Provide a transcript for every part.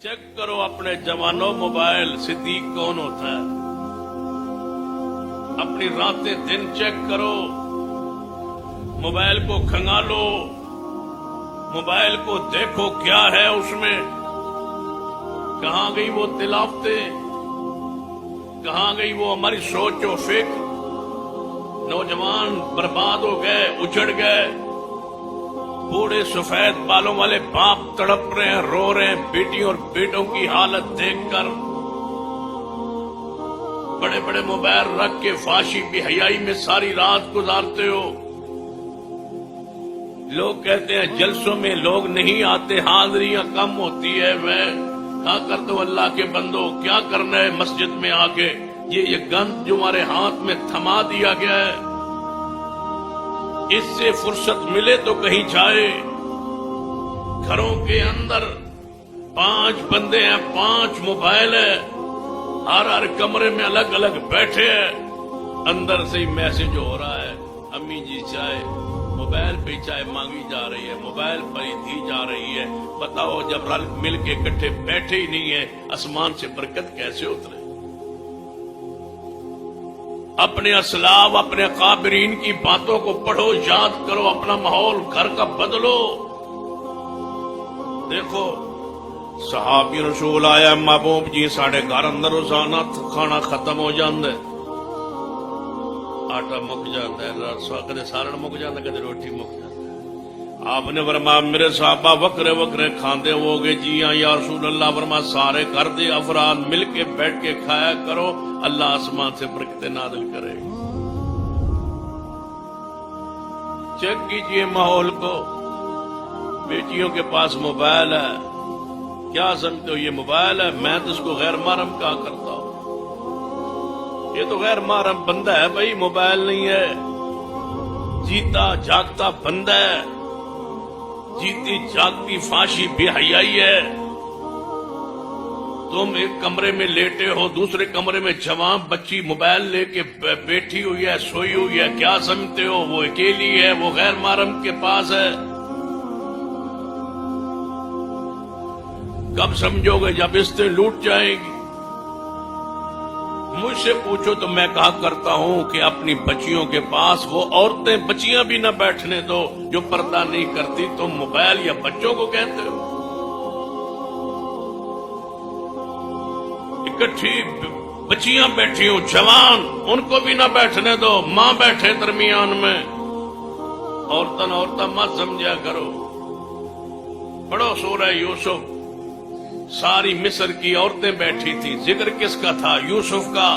Check करो अपने जवानों मोबाइल, सिद्दीक कौन होता है। अपनी रातें दिन चेक करो, मोबाइल को खंगालो, मोबाइल को देखो क्या है उसमें, कहां गई वो तिलावतें, कहां गई वो हमारी सोच और फिक्र। नौजवान बर्बाद हो गए, उजड़ गए। बूढ़े सफेद बालों वाले बाप तड़प रहे हैं, रो रहे हैं बेटियों और बेटों की हालत देखकर। बड़े बड़े मोबाइल रख के फाशी बेहयाई में सारी रात गुजारते हो। लोग कहते हैं जलसों में लोग नहीं आते, हाजिरियां कम होती है। मैं क्या कर दो अल्लाह के बंदो, क्या करना है मस्जिद में आके। ये गंद जो हमारे हाथ में थमा दिया गया है, इससे फुर्सत मिले तो कहीं जाए। घरों के अंदर 5 बंदे हैं, 5 मोबाइल है, हर कमरे में अलग अलग बैठे हैं। अंदर से ही मैसेज हो रहा है, अम्मी जी चाय, मोबाइल पे चाय मांगी जा रही है, मोबाइल पर ही दी जा रही है। बताओ जब रल मिल के इकट्ठे बैठे ही नहीं है, आसमान से बरकत कैसे उतरे। अपने असलाब, अपने काबरीन की बातों को पढ़ो, याद करो, अपना माहौल घर का बदलो। देखो सहाबी रसूल आया, महबूब जी साढ़े घर अंदर रोजाना खाना खत्म हो जाता है, आटा मुक जाता है, कदे सारण मुक जाता, कदे रोटी मुक जाती। आपने फरमाया मेरे साहबा वक्रे वक्रे खांदे होगे। जी हाँ या रसूल अल्लाह। फरमाया सारे घर दे अफराद मिल के बैठ के खाया करो, अल्लाह आसमान से बरकतें नाज़िल करे। चेक कीजिए माहौल को। बेटियों के पास मोबाइल है, क्या समझते हो ये मोबाइल है? मैं तो इसको गैर महरम कहा करता हूं। ये तो गैर महरम बंदा है भाई, मोबाइल नहीं है। जीता जागता बंदा है, जीती जागती फांसी बेहयाई है। तुम एक कमरे में लेटे हो, दूसरे कमरे में जवान बच्ची मोबाइल लेके बैठी हुई है, सोई हुई है। क्या समझते हो वो अकेली है, वो गैर महरम के पास है? कब समझोगे? जब इससे लूट जाएगी। मुझसे पूछो तो मैं कहा करता हूं कि अपनी बच्चियों के पास वो औरतें बच्चियां भी न बैठने दो जो पर्दा नहीं करती। तुम मोबाइल या बच्चों को कहते हो। इकट्ठी बच्चियां बैठी हो, जवान, उनको भी न बैठने दो, मां बैठे दरमियान में। औरतन मत समझा करो। पढ़ो सूरह यूसुफ, सारी मिस्र की औरतें बैठी थी। जिक्र किसका था? यूसुफ का।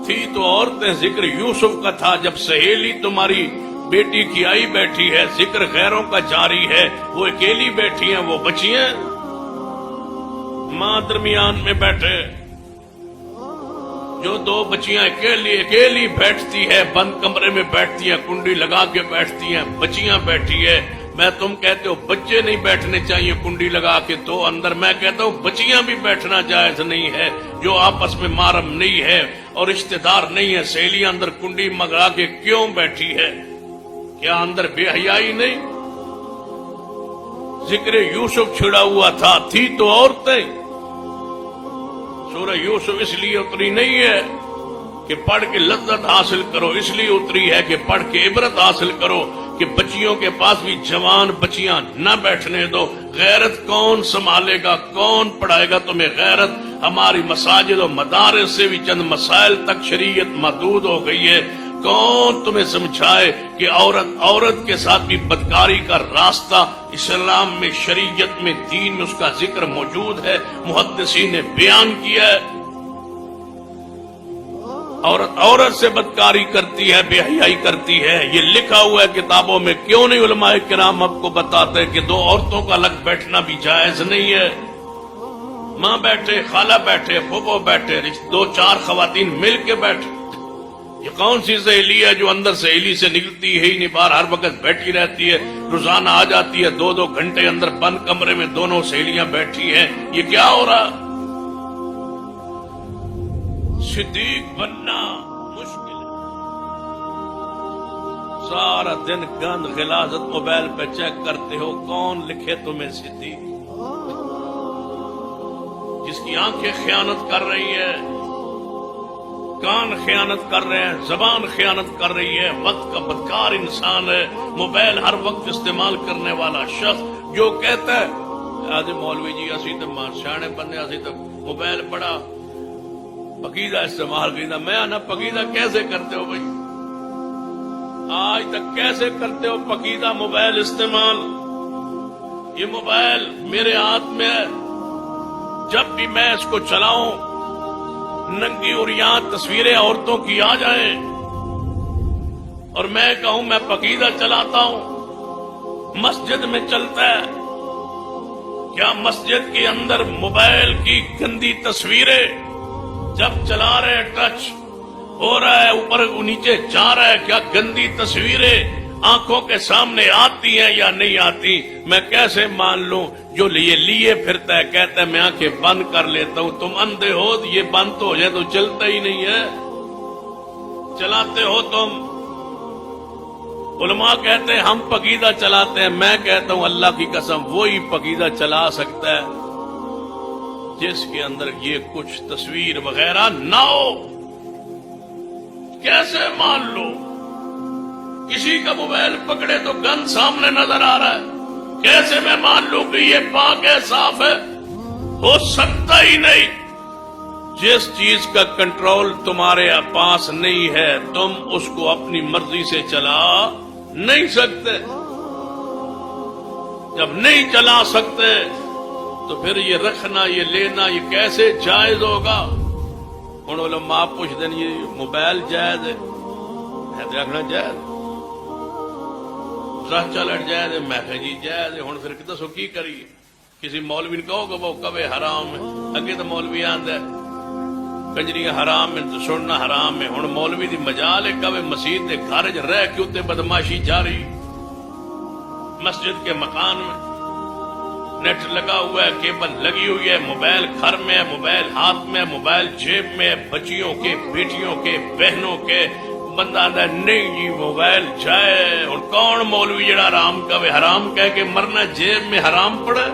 थी तो औरतें, जिक्र यूसुफ का था। जब सहेली तुम्हारी बेटी की आई बैठी है, जिक्र गैरों का जारी है, वो अकेली बैठी है, वो बच्चियां मां दरमियान में बैठे। जो 2 बच्चियां अकेली बैठती है, बंद कमरे में बैठती है, कुंडी लगा के बैठती है, बच्चियां बैठी है। मैं तुम कहते हो बच्चे नहीं बैठने चाहिए कुंडी लगा के, तो अंदर मैं कहता हूं बच्चियां भी बैठना जायज नहीं है। जो आपस में मारम नहीं है और रिश्तेदार नहीं है, सहेलियां अंदर कुंडी मंगा के क्यों बैठी है? क्या अंदर बेहयाई नहीं? जिक्र यूसुफ छिड़ा हुआ था। थी तो औरतें। सूरह यूसुफ इसलिए उतरी नहीं है कि पढ़ के लज्जत हासिल करो, इसलिए उतरी है कि पढ़ के इबरत हासिल करो कि बच्चियों के पास भी जवान बच्चियां न बैठने दो। गैरत कौन संभालेगा, कौन पढ़ाएगा तुम्हें गैरत? हमारी मसाजिद और मदारिस से भी चंद मसाइल तक शरीयत महदूद हो गई है। कौन तुम्हें समझाए कि औरत के साथ भी बदकारी का रास्ता इस्लाम में, शरीयत में, दीन में उसका जिक्र मौजूद है। मुहद्दिसीन ने बयान किया है। औरत से बदकारी करती है, बेहयाई करती है, ये लिखा हुआ है किताबों में। क्यों नहीं उलमाए किराम आपको बताते कि 2 औरतों का अलग बैठना भी जायज नहीं है? मां बैठे, खाला बैठे, फूफो बैठे, 2-4 खवातीन मिल के बैठे। ये कौन सी सहेली है जो अंदर सहेली से निकलती है ही नहीं, बाहर हर वक्त बैठी रहती है, रोजाना आ जाती है, 2-2 घंटे अंदर बंद कमरे में दोनों सहेलियां बैठी हैं। ये क्या हो रहा? सिद्दीक बनना मुश्किल है। सारा दिन गंद गिलाजत मोबाइल पे चेक करते हो, कौन लिखे तुम्हें सिद्दीक? جس کی آنکھیں خیانت کر رہی ہے، کان خیانت کر رہے ہیں، زبان خیانت کر رہی ہے، وقت کا بدکار انسان ہے، موبائل ہر وقت استعمال کرنے والا شخص جو کہتا ہے آج مولوی جی اسی تو سیانے بندے اسی تو موبائل بڑا پقیدہ استعمال کیتا، میں آنا پقیدہ کیسے کرتے ہو بھائی؟ آج تک کیسے کرتے ہو پقیدہ موبائل استعمال؟ یہ موبائل میرے ہاتھ میں ہے، جب بھی میں اس کو چلاؤں ننگی اور یہاں تصویریں عورتوں کی آ جائیں اور میں کہوں میں پقیدہ چلاتا ہوں، مسجد میں چلتا ہے، کیا مسجد کے اندر موبائل کی گندی تصویریں جب چلا رہے ٹچ ہو رہا ہے اوپر نیچے جا رہا ہے، کیا گندی تصویریں آنکھوں کے سامنے آتی ہیں یا نہیں آتی؟ میں کیسے مان لوں؟ جو لیے پھرتا ہے کہتا ہے میں آنکھیں بند کر لیتا ہوں، تم اندھے ہو، یہ بند تو ہو جائے تو چلتا ہی نہیں ہے، چلاتے ہو تم۔ علماء کہتے ہیں ہم پقیدہ چلاتے ہیں، میں کہتا ہوں اللہ کی قسم وہی پقیدہ چلا سکتا ہے جس کے اندر یہ کچھ تصویر وغیرہ نہ ہو۔ کیسے مان لو؟ کسی کا موبائل پکڑے تو گن سامنے نظر آ رہا ہے، کیسے میں مان لوں کہ یہ پاک ہے، صاف ہے؟ ہو سکتا ہی نہیں۔ جس چیز کا کنٹرول تمہارے پاس نہیں ہے تم اس کو اپنی مرضی سے چلا نہیں سکتے۔ جب نہیں چلا سکتے تو پھر یہ رکھنا یہ لینا یہ کیسے جائز ہوگا؟ ہوں علماء پوچھ دیں یہ موبائل جائز ہے تو رکھنا جائز، راہ چلٹ جائز ہے، میں کہ جی جائز ہے۔ ہوں پھر دسو کی کریے؟ کسی مولوی نے کہو کہ وہ کبے حرام ہے، اگے تو مولوی آندا ہے کنجریاں حرام ہے تو سننا حرام ہے، ہوں مولوی دی مجال ہے کبے مسجد کے گھر چ رہ کے اتنے بدماشی جاری، مسجد کے مکان میں نیٹ لگا ہوا ہے، کیبل لگی ہوئی ہے، موبائل گھر میں ہے، موبائل ہاتھ میں، موبائل جیب میں، بچیوں کے، بیٹیوں کے، بہنوں کے، بندہ آتا ہے نہیں جی موبائل جائے۔ اور کون مولوی جڑا حرام کا حرام کہہ کے مرنا جیب میں حرام پڑے؟